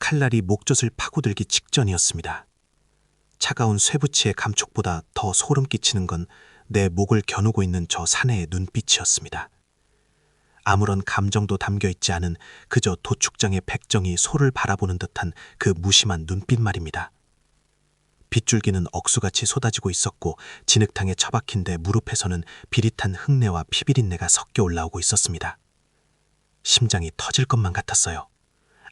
칼날이 목젖을 파고들기 직전이었습니다. 차가운 쇠붙이의 감촉보다 더 소름 끼치는 건 내 목을 겨누고 있는 저 사내의 눈빛이었습니다. 아무런 감정도 담겨 있지 않은 그저 도축장의 백정이 소를 바라보는 듯한 그 무심한 눈빛 말입니다. 빗줄기는 억수같이 쏟아지고 있었고 진흙탕에 처박힌 데 무릎에서는 비릿한 흙내와 피비린내가 섞여 올라오고 있었습니다. 심장이 터질 것만 같았어요.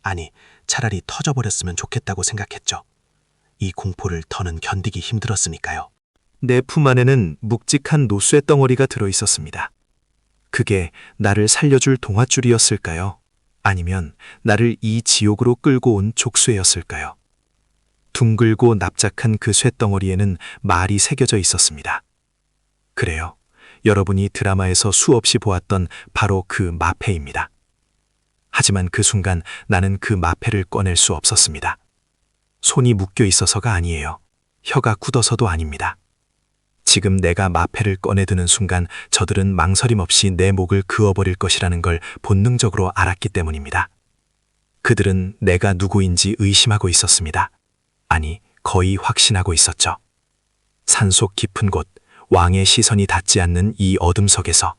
아니, 차라리 터져버렸으면 좋겠다고 생각했죠. 이 공포를 더는 견디기 힘들었으니까요. 내 품 안에는 묵직한 노쇠 덩어리가 들어 있었습니다. 그게 나를 살려줄 동아줄이었을까요? 아니면 나를 이 지옥으로 끌고 온 족쇄였을까요? 둥글고 납작한 그 쇠덩어리에는 말이 새겨져 있었습니다. 그래요. 여러분이 드라마에서 수없이 보았던 바로 그 마패입니다. 하지만 그 순간 나는 그 마패를 꺼낼 수 없었습니다. 손이 묶여 있어서가 아니에요. 혀가 굳어서도 아닙니다. 지금 내가 마패를 꺼내드는 순간 저들은 망설임 없이 내 목을 그어버릴 것이라는 걸 본능적으로 알았기 때문입니다. 그들은 내가 누구인지 의심하고 있었습니다. 아니, 거의 확신하고 있었죠. 산속 깊은 곳, 왕의 시선이 닿지 않는 이 어둠 속에서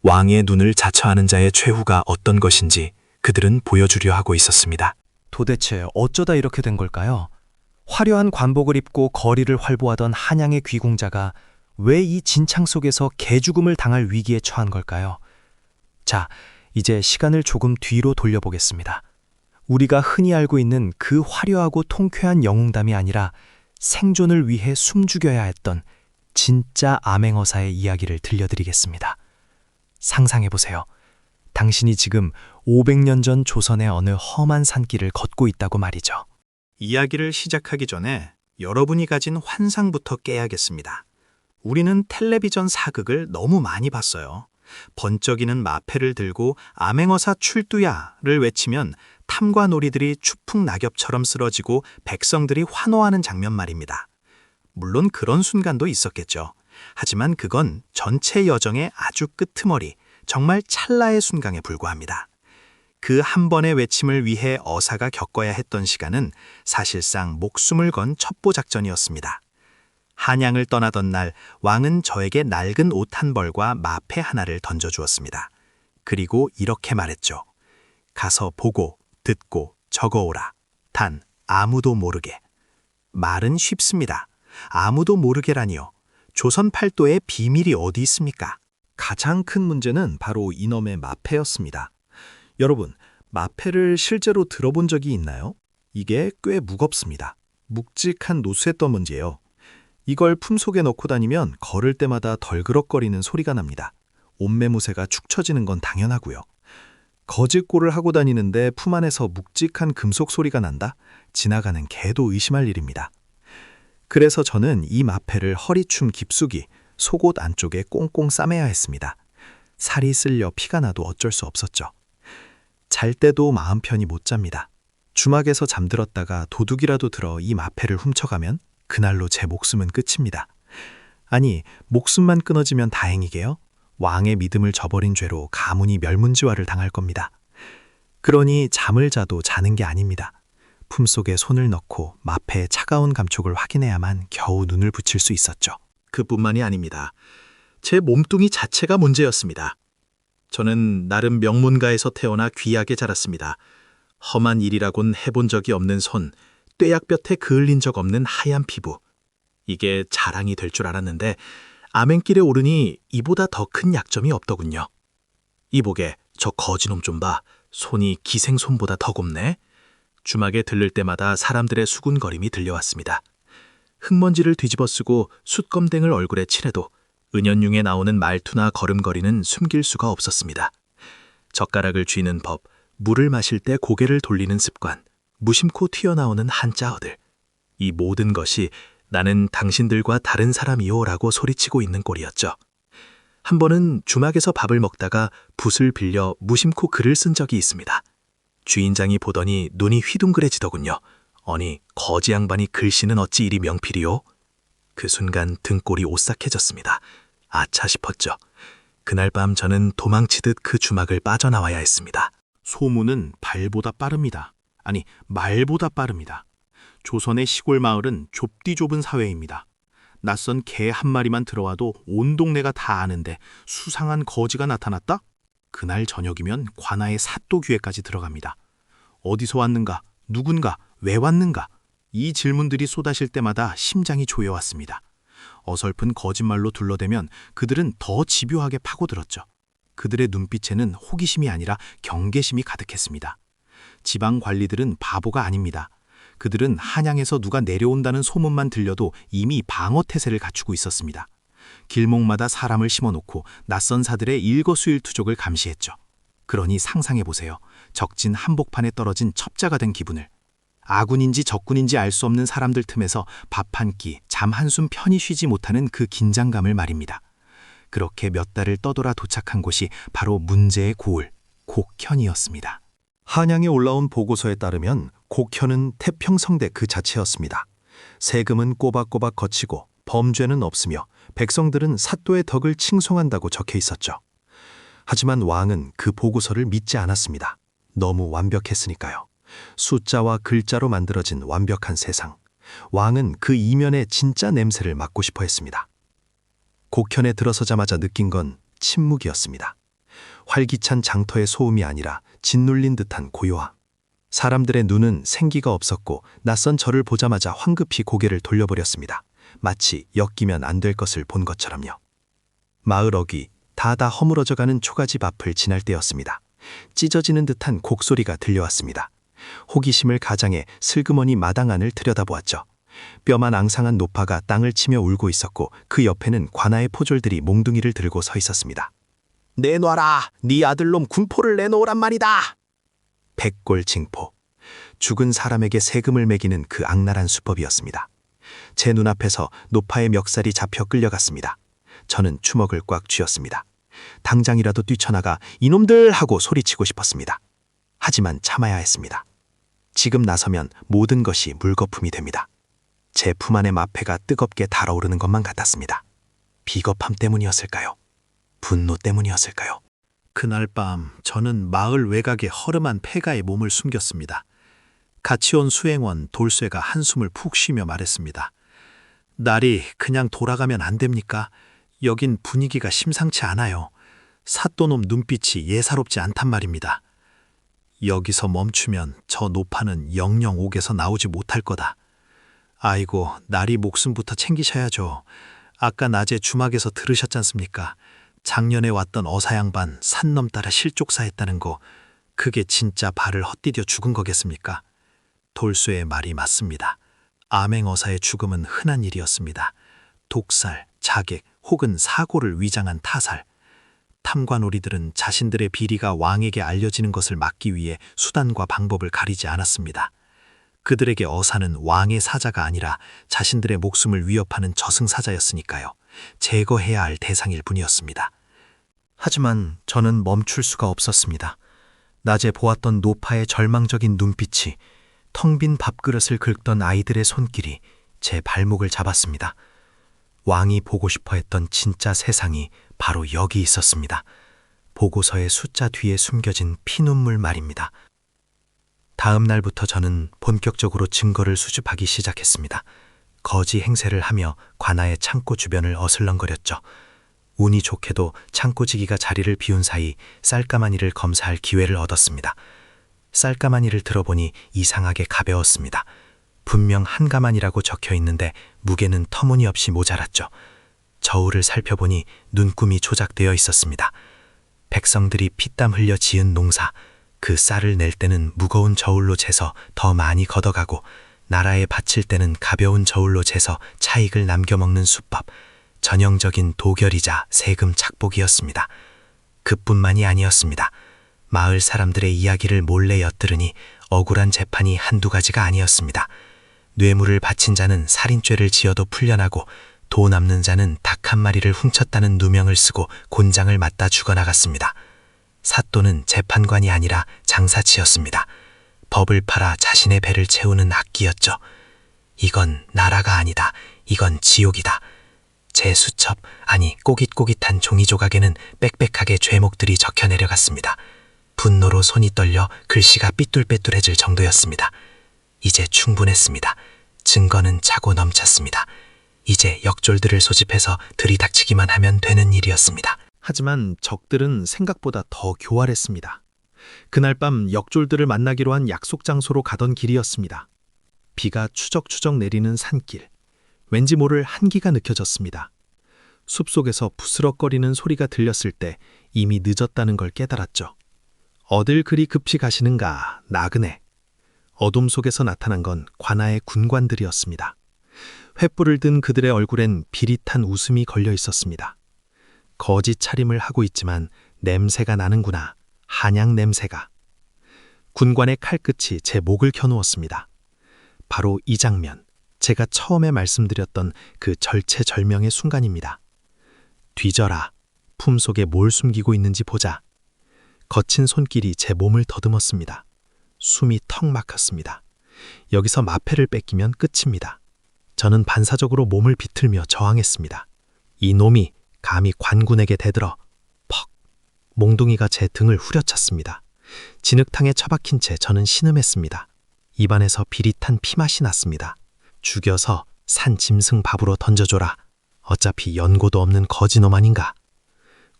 왕의 눈을 자처하는 자의 최후가 어떤 것인지 그들은 보여주려 하고 있었습니다. 도대체 어쩌다 이렇게 된 걸까요? 화려한 관복을 입고 거리를 활보하던 한양의 귀공자가 왜 이 진창 속에서 개죽음을 당할 위기에 처한 걸까요? 자, 이제 시간을 조금 뒤로 돌려보겠습니다. 우리가 흔히 알고 있는 그 화려하고 통쾌한 영웅담이 아니라 생존을 위해 숨죽여야 했던 진짜 암행어사의 이야기를 들려드리겠습니다. 상상해보세요. 당신이 지금 500년 전 조선의 어느 험한 산길을 걷고 있다고 말이죠. 이야기를 시작하기 전에 여러분이 가진 환상부터 깨야겠습니다. 우리는 텔레비전 사극을 너무 많이 봤어요. 번쩍이는 마패를 들고 암행어사 출두야를 외치면 탐관오리들이 추풍 낙엽처럼 쓰러지고 백성들이 환호하는 장면 말입니다. 물론 그런 순간도 있었겠죠. 하지만 그건 전체 여정의 아주 끄트머리, 정말 찰나의 순간에 불과합니다. 그 한 번의 외침을 위해 어사가 겪어야 했던 시간은 사실상 목숨을 건 첩보작전이었습니다. 한양을 떠나던 날 왕은 저에게 낡은 옷 한 벌과 마패 하나를 던져주었습니다. 그리고 이렇게 말했죠. 가서 보고 듣고 적어오라. 단 아무도 모르게. 말은 쉽습니다. 아무도 모르게라니요. 조선 팔도에 비밀이 어디 있습니까? 가장 큰 문제는 바로 이놈의 마패였습니다. 여러분, 마패를 실제로 들어본 적이 있나요? 이게 꽤 무겁습니다. 묵직한 노쇠떠문지예요. 이걸 품속에 넣고 다니면 걸을 때마다 덜그럭거리는 소리가 납니다. 옷매무새가 축 처지는 건 당연하고요. 거짓골을 하고 다니는데 품 안에서 묵직한 금속 소리가 난다? 지나가는 개도 의심할 일입니다. 그래서 저는 이 마패를 허리춤 깊숙이 속옷 안쪽에 꽁꽁 싸매야 했습니다. 살이 쓸려 피가 나도 어쩔 수 없었죠. 잘 때도 마음 편히 못 잡니다. 주막에서 잠들었다가 도둑이라도 들어 이 마패를 훔쳐가면 그날로 제 목숨은 끝입니다. 아니, 목숨만 끊어지면 다행이게요. 왕의 믿음을 저버린 죄로 가문이 멸문지화를 당할 겁니다. 그러니 잠을 자도 자는 게 아닙니다. 품속에 손을 넣고 마패의 차가운 감촉을 확인해야만 겨우 눈을 붙일 수 있었죠. 그뿐만이 아닙니다. 제 몸뚱이 자체가 문제였습니다. 저는 나름 명문가에서 태어나 귀하게 자랐습니다. 험한 일이라곤 해본 적이 없는 손, 뙤약볕에 그을린 적 없는 하얀 피부. 이게 자랑이 될 줄 알았는데 암행길에 오르니 이보다 더 큰 약점이 없더군요. 이보게, 저 거지놈 좀 봐. 손이 기생손보다 더 곱네. 주막에 들를 때마다 사람들의 수군거림이 들려왔습니다. 흙먼지를 뒤집어 쓰고 숯검댕을 얼굴에 칠해도 은연중에 나오는 말투나 걸음걸이는 숨길 수가 없었습니다. 젓가락을 쥐는 법, 물을 마실 때 고개를 돌리는 습관, 무심코 튀어나오는 한자어들. 이 모든 것이 나는 당신들과 다른 사람이요라고 소리치고 있는 꼴이었죠. 한 번은 주막에서 밥을 먹다가 붓을 빌려 무심코 글을 쓴 적이 있습니다. 주인장이 보더니 눈이 휘둥그레지더군요. 아니, 거지 양반이 글씨는 어찌 이리 명필이요? 그 순간 등골이 오싹해졌습니다. 아차 싶었죠. 그날 밤 저는 도망치듯 그 주막을 빠져나와야 했습니다. 소문은 발보다 빠릅니다. 아니, 말보다 빠릅니다. 조선의 시골 마을은 좁디 좁은 사회입니다. 낯선 개 한 마리만 들어와도 온 동네가 다 아는데 수상한 거지가 나타났다? 그날 저녁이면 관아의 사또 귀에까지 들어갑니다. 어디서 왔는가? 누군가? 왜 왔는가? 이 질문들이 쏟아질 때마다 심장이 조여왔습니다. 어설픈 거짓말로 둘러대면 그들은 더 집요하게 파고들었죠. 그들의 눈빛에는 호기심이 아니라 경계심이 가득했습니다. 지방 관리들은 바보가 아닙니다. 그들은 한양에서 누가 내려온다는 소문만 들려도 이미 방어 태세를 갖추고 있었습니다. 길목마다 사람을 심어놓고 낯선 사들의 일거수일투족을 감시했죠. 그러니 상상해보세요. 적진 한복판에 떨어진 첩자가 된 기분을. 아군인지 적군인지 알 수 없는 사람들 틈에서 밥 한 끼, 잠 한숨 편히 쉬지 못하는 그 긴장감을 말입니다. 그렇게 몇 달을 떠돌아 도착한 곳이 바로 문제의 고을, 곡현이었습니다. 한양에 올라온 보고서에 따르면 곡현은 태평성대 그 자체였습니다. 세금은 꼬박꼬박 거치고 범죄는 없으며 백성들은 사또의 덕을 칭송한다고 적혀 있었죠. 하지만 왕은 그 보고서를 믿지 않았습니다. 너무 완벽했으니까요. 숫자와 글자로 만들어진 완벽한 세상. 왕은 그 이면의 진짜 냄새를 맡고 싶어 했습니다. 곡현에 들어서자마자 느낀 건 침묵이었습니다. 활기찬 장터의 소음이 아니라 짓눌린 듯한 고요함. 사람들의 눈은 생기가 없었고 낯선 저를 보자마자 황급히 고개를 돌려버렸습니다. 마치 엮이면 안 될 것을 본 것처럼요. 마을 어귀 다다 허물어져가는 초가집 앞을 지날 때였습니다. 찢어지는 듯한 곡소리가 들려왔습니다. 호기심을 가장해 슬그머니 마당 안을 들여다보았죠. 뼈만 앙상한 노파가 땅을 치며 울고 있었고 그 옆에는 관아의 포졸들이 몽둥이를 들고 서 있었습니다. 내놔라! 네 아들놈 군포를 내놓으란 말이다! 백골징포. 죽은 사람에게 세금을 매기는 그 악랄한 수법이었습니다. 제 눈앞에서 노파의 멱살이 잡혀 끌려갔습니다. 저는 주먹을 꽉 쥐었습니다. 당장이라도 뛰쳐나가 이놈들 하고 소리치고 싶었습니다. 하지만 참아야 했습니다. 지금 나서면 모든 것이 물거품이 됩니다. 제 품 안의 마패가 뜨겁게 달아오르는 것만 같았습니다. 비겁함 때문이었을까요? 분노 때문이었을까요? 그날 밤 저는 마을 외곽의 허름한 폐가에 몸을 숨겼습니다. 같이 온 수행원 돌쇠가 한숨을 푹 쉬며 말했습니다. 날이 그냥 돌아가면 안 됩니까? 여긴 분위기가 심상치 않아요. 사또놈 눈빛이 예사롭지 않단 말입니다. 여기서 멈추면 저 노파는 영영 옥에서 나오지 못할 거다. 아이고, 날이 목숨부터 챙기셔야죠. 아까 낮에 주막에서 들으셨지 않습니까? 작년에 왔던 어사양반 산 넘따라 실족사했다는 거, 그게 진짜 발을 헛디뎌 죽은 거겠습니까? 돌쇠의 말이 맞습니다. 암행어사의 죽음은 흔한 일이었습니다. 독살, 자객 혹은 사고를 위장한 타살. 탐관오리들은 자신들의 비리가 왕에게 알려지는 것을 막기 위해 수단과 방법을 가리지 않았습니다. 그들에게 어사는 왕의 사자가 아니라 자신들의 목숨을 위협하는 저승사자였으니까요. 제거해야 할 대상일 뿐이었습니다. 하지만 저는 멈출 수가 없었습니다. 낮에 보았던 노파의 절망적인 눈빛이, 텅 빈 밥그릇을 긁던 아이들의 손길이 제 발목을 잡았습니다. 왕이 보고 싶어 했던 진짜 세상이 바로 여기 있었습니다. 보고서의 숫자 뒤에 숨겨진 피눈물 말입니다. 다음 날부터 저는 본격적으로 증거를 수집하기 시작했습니다. 거지 행세를 하며 관아의 창고 주변을 어슬렁거렸죠. 운이 좋게도 창고지기가 자리를 비운 사이 쌀가마니를 검사할 기회를 얻었습니다. 쌀가마니를 들어보니 이상하게 가벼웠습니다. 분명 한 가마니라고 적혀 있는데 무게는 터무니없이 모자랐죠. 저울을 살펴보니 눈금이 조작되어 있었습니다. 백성들이 피땀 흘려 지은 농사, 그 쌀을 낼 때는 무거운 저울로 재서 더 많이 걷어가고 나라에 바칠 때는 가벼운 저울로 재서 차익을 남겨먹는 수법, 전형적인 도결이자 세금 착복이었습니다. 그뿐만이 아니었습니다. 마을 사람들의 이야기를 몰래 엿들으니 억울한 재판이 한두 가지가 아니었습니다. 뇌물을 바친 자는 살인죄를 지어도 풀려나고 돈 없는 자는 닭 한 마리를 훔쳤다는 누명을 쓰고 곤장을 맞다 죽어나갔습니다. 사또는 재판관이 아니라 장사치였습니다. 법을 팔아 자신의 배를 채우는 악기였죠. 이건 나라가 아니다. 이건 지옥이다. 제 수첩, 아니 꼬깃꼬깃한 종이 조각에는 빽빽하게 죄목들이 적혀 내려갔습니다. 분노로 손이 떨려 글씨가 삐뚤빼뚤해질 정도였습니다. 이제 충분했습니다. 증거는 차고 넘쳤습니다. 이제 역졸들을 소집해서 들이닥치기만 하면 되는 일이었습니다. 하지만 적들은 생각보다 더 교활했습니다. 그날 밤 역졸들을 만나기로 한 약속 장소로 가던 길이었습니다. 비가 추적추적 내리는 산길. 왠지 모를 한기가 느껴졌습니다. 숲속에서 부스럭거리는 소리가 들렸을 때 이미 늦었다는 걸 깨달았죠. 어딜 그리 급히 가시는가, 나그네. 어둠 속에서 나타난 건 관아의 군관들이었습니다. 횃불을 든 그들의 얼굴엔 비릿한 웃음이 걸려 있었습니다. 거짓 차림을 하고 있지만 냄새가 나는구나, 한약 냄새가. 군관의 칼끝이 제 목을 겨누었습니다. 바로 이 장면, 제가 처음에 말씀드렸던 그 절체절명의 순간입니다. 뒤져라, 품속에 뭘 숨기고 있는지 보자. 거친 손길이 제 몸을 더듬었습니다. 숨이 턱 막혔습니다. 여기서 마패를 뺏기면 끝입니다. 저는 반사적으로 몸을 비틀며 저항했습니다. 이 놈이 감히 관군에게 대들어. 퍽! 몽둥이가 제 등을 후려쳤습니다. 진흙탕에 처박힌 채 저는 신음했습니다. 입안에서 비릿한 피맛이 났습니다. 죽여서 산 짐승 밥으로 던져줘라. 어차피 연고도 없는 거지놈 아닌가.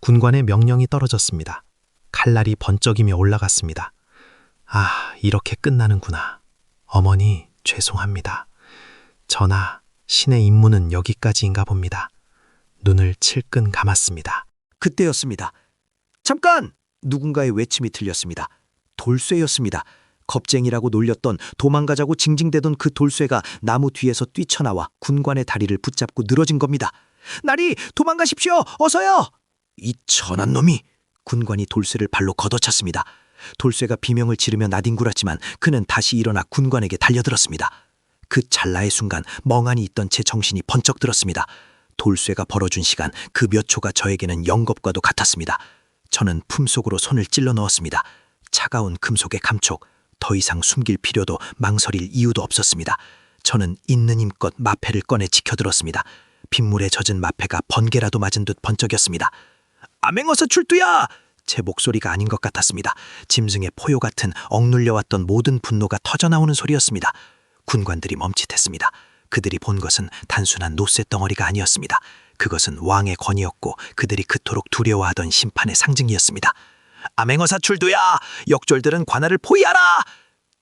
군관의 명령이 떨어졌습니다. 칼날이 번쩍이며 올라갔습니다. 아, 이렇게 끝나는구나. 어머니, 죄송합니다. 전하, 신의 임무는 여기까지인가 봅니다. 눈을 칠끈 감았습니다. 그때였습니다. 잠깐! 누군가의 외침이 들렸습니다. 돌쇠였습니다. 겁쟁이라고 놀렸던, 도망가자고 징징대던 그 돌쇠가 나무 뒤에서 뛰쳐나와 군관의 다리를 붙잡고 늘어진 겁니다. 나리, 도망가십시오! 어서요! 이 천한 놈이! 군관이 돌쇠를 발로 걷어찼습니다. 돌쇠가 비명을 지르며 나뒹굴었지만 그는 다시 일어나 군관에게 달려들었습니다. 그 찰나의 순간 멍하니 있던 제 정신이 번쩍 들었습니다. 돌쇠가 벌어준 시간, 그 몇 초가 저에게는 영겁과도 같았습니다. 저는 품속으로 손을 찔러 넣었습니다. 차가운 금속의 감촉, 더 이상 숨길 필요도 망설일 이유도 없었습니다. 저는 있는 힘껏 마패를 꺼내 지켜들었습니다. 빗물에 젖은 마패가 번개라도 맞은 듯 번쩍였습니다. 아맹어서 출두야! 제 목소리가 아닌 것 같았습니다. 짐승의 포효 같은 억눌려왔던 모든 분노가 터져나오는 소리였습니다. 군관들이 멈칫했습니다. 그들이 본 것은 단순한 노쇠 덩어리가 아니었습니다. 그것은 왕의 권위였고 그들이 그토록 두려워하던 심판의 상징이었습니다. 아맹어사 출두야! 역졸들은 관아를 포위하라!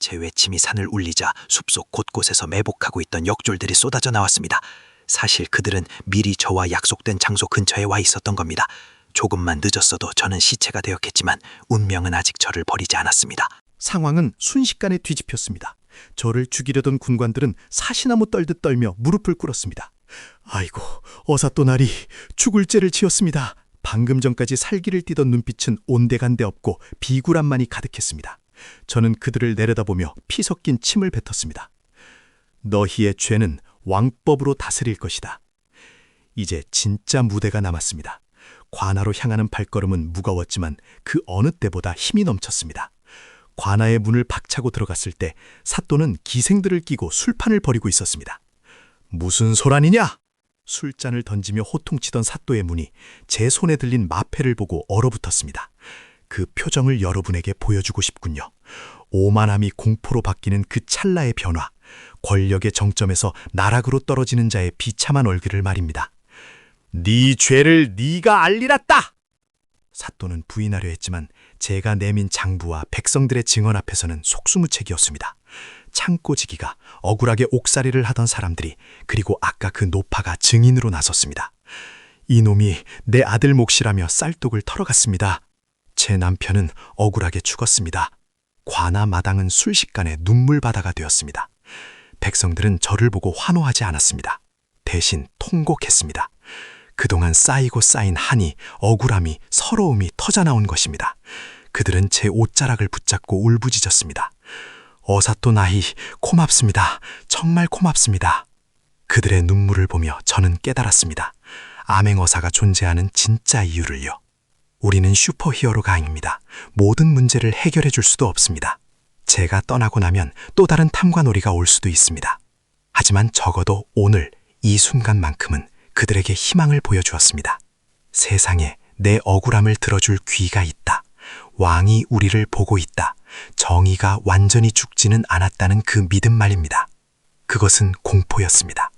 제 외침이 산을 울리자 숲속 곳곳에서 매복하고 있던 역졸들이 쏟아져 나왔습니다. 사실 그들은 미리 저와 약속된 장소 근처에 와 있었던 겁니다. 조금만 늦었어도 저는 시체가 되었겠지만 운명은 아직 저를 버리지 않았습니다. 상황은 순식간에 뒤집혔습니다. 저를 죽이려던 군관들은 사시나무 떨듯 떨며 무릎을 꿇었습니다. 아이고, 어사또나리, 죽을 죄를 지었습니다. 방금 전까지 살기를 띠던 눈빛은 온데간데 없고 비굴함만이 가득했습니다. 저는 그들을 내려다보며 피 섞인 침을 뱉었습니다. 너희의 죄는 왕법으로 다스릴 것이다. 이제 진짜 무대가 남았습니다. 관아로 향하는 발걸음은 무거웠지만 그 어느 때보다 힘이 넘쳤습니다. 관아의 문을 박차고 들어갔을 때 사또는 기생들을 끼고 술판을 벌이고 있었습니다. 무슨 소란이냐? 술잔을 던지며 호통치던 사또의 문이 제 손에 들린 마패를 보고 얼어붙었습니다. 그 표정을 여러분에게 보여주고 싶군요. 오만함이 공포로 바뀌는 그 찰나의 변화, 권력의 정점에서 나락으로 떨어지는 자의 비참한 얼굴을 말입니다. 네 죄를 네가 알리랐다! 사또는 부인하려 했지만 제가 내민 장부와 백성들의 증언 앞에서는 속수무책이었습니다. 창고지기가, 억울하게 옥살이를 하던 사람들이, 그리고 아까 그 노파가 증인으로 나섰습니다. 이놈이 내 아들 몫이라며 쌀독을 털어갔습니다. 제 남편은 억울하게 죽었습니다. 관아 마당은 순식간에 눈물바다가 되었습니다. 백성들은 저를 보고 환호하지 않았습니다. 대신 통곡했습니다. 그동안 쌓이고 쌓인 한이, 억울함이, 서러움이 터져나온 것입니다. 그들은 제 옷자락을 붙잡고 울부짖었습니다. 어사또 나이, 고맙습니다. 정말 고맙습니다. 그들의 눈물을 보며 저는 깨달았습니다. 암행어사가 존재하는 진짜 이유를요. 우리는 슈퍼히어로가 아닙니다. 모든 문제를 해결해 줄 수도 없습니다. 제가 떠나고 나면 또 다른 탐관오리가 올 수도 있습니다. 하지만 적어도 오늘 이 순간만큼은 그들에게 희망을 보여주었습니다. 세상에 내 억울함을 들어줄 귀가 있다. 왕이 우리를 보고 있다. 정의가 완전히 죽지는 않았다는 그 믿음 말입니다. 그것은 공포였습니다.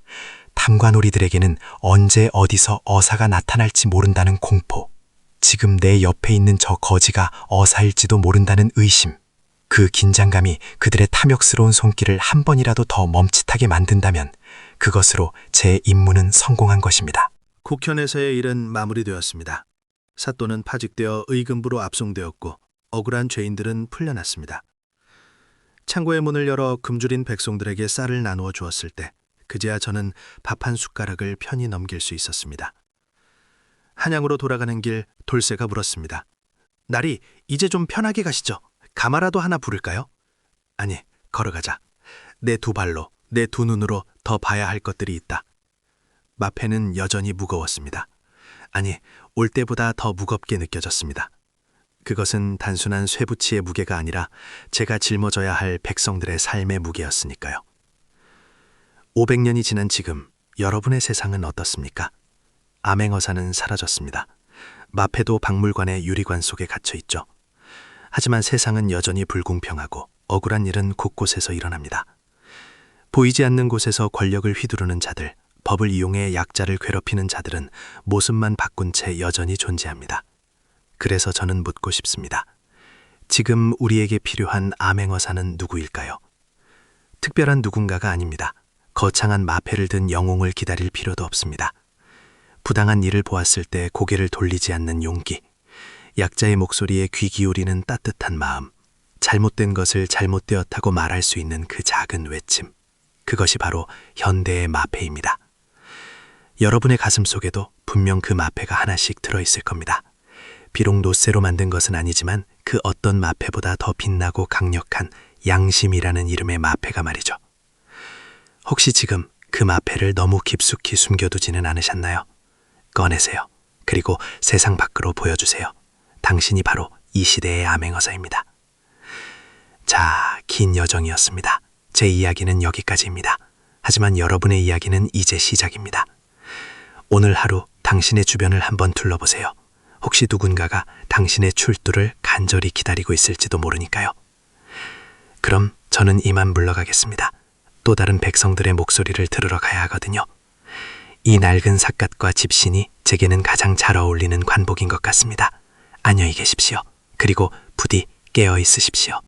탐관오리들에게는 언제 어디서 어사가 나타날지 모른다는 공포. 지금 내 옆에 있는 저 거지가 어사일지도 모른다는 의심. 그 긴장감이 그들의 탐욕스러운 손길을 한 번이라도 더 멈칫하게 만든다면 그것으로 제 임무는 성공한 것입니다. 국현에서의 일은 마무리되었습니다. 사또는 파직되어 의금부로 압송되었고 억울한 죄인들은 풀려났습니다. 창고의 문을 열어 굶주린 백성들에게 쌀을 나누어 주었을 때 그제야 저는 밥 한 숟가락을 편히 넘길 수 있었습니다. 한양으로 돌아가는 길 돌쇠가 물었습니다. 나리, 이제 좀 편하게 가시죠. 가마라도 하나 부를까요? 아니, 걸어가자. 내 두 발로, 내 두 눈으로 더 봐야 할 것들이 있다. 마패는 여전히 무거웠습니다. 아니, 올 때보다 더 무겁게 느껴졌습니다. 그것은 단순한 쇠붙이의 무게가 아니라 제가 짊어져야 할 백성들의 삶의 무게였으니까요. 500년이 지난 지금 여러분의 세상은 어떻습니까? 암행어사는 사라졌습니다. 마패도 박물관의 유리관 속에 갇혀 있죠. 하지만 세상은 여전히 불공평하고 억울한 일은 곳곳에서 일어납니다. 보이지 않는 곳에서 권력을 휘두르는 자들, 법을 이용해 약자를 괴롭히는 자들은 모습만 바꾼 채 여전히 존재합니다. 그래서 저는 묻고 싶습니다. 지금 우리에게 필요한 암행어사는 누구일까요? 특별한 누군가가 아닙니다. 거창한 마패를 든 영웅을 기다릴 필요도 없습니다. 부당한 일을 보았을 때 고개를 돌리지 않는 용기, 약자의 목소리에 귀 기울이는 따뜻한 마음, 잘못된 것을 잘못되었다고 말할 수 있는 그 작은 외침, 그것이 바로 현대의 마패입니다. 여러분의 가슴 속에도 분명 그 마패가 하나씩 들어있을 겁니다. 비록 노쇠로 만든 것은 아니지만 그 어떤 마패보다 더 빛나고 강력한 양심이라는 이름의 마패가 말이죠. 혹시 지금 그 마패를 너무 깊숙이 숨겨두지는 않으셨나요? 꺼내세요. 그리고 세상 밖으로 보여주세요. 당신이 바로 이 시대의 암행어사입니다. 자, 긴 여정이었습니다. 제 이야기는 여기까지입니다. 하지만 여러분의 이야기는 이제 시작입니다. 오늘 하루 당신의 주변을 한번 둘러보세요. 혹시 누군가가 당신의 출두를 간절히 기다리고 있을지도 모르니까요. 그럼 저는 이만 물러가겠습니다. 또 다른 백성들의 목소리를 들으러 가야 하거든요. 이 낡은 삿갓과 집신이 제게는 가장 잘 어울리는 관복인 것 같습니다. 안녕히 계십시오. 그리고 부디 깨어 있으십시오.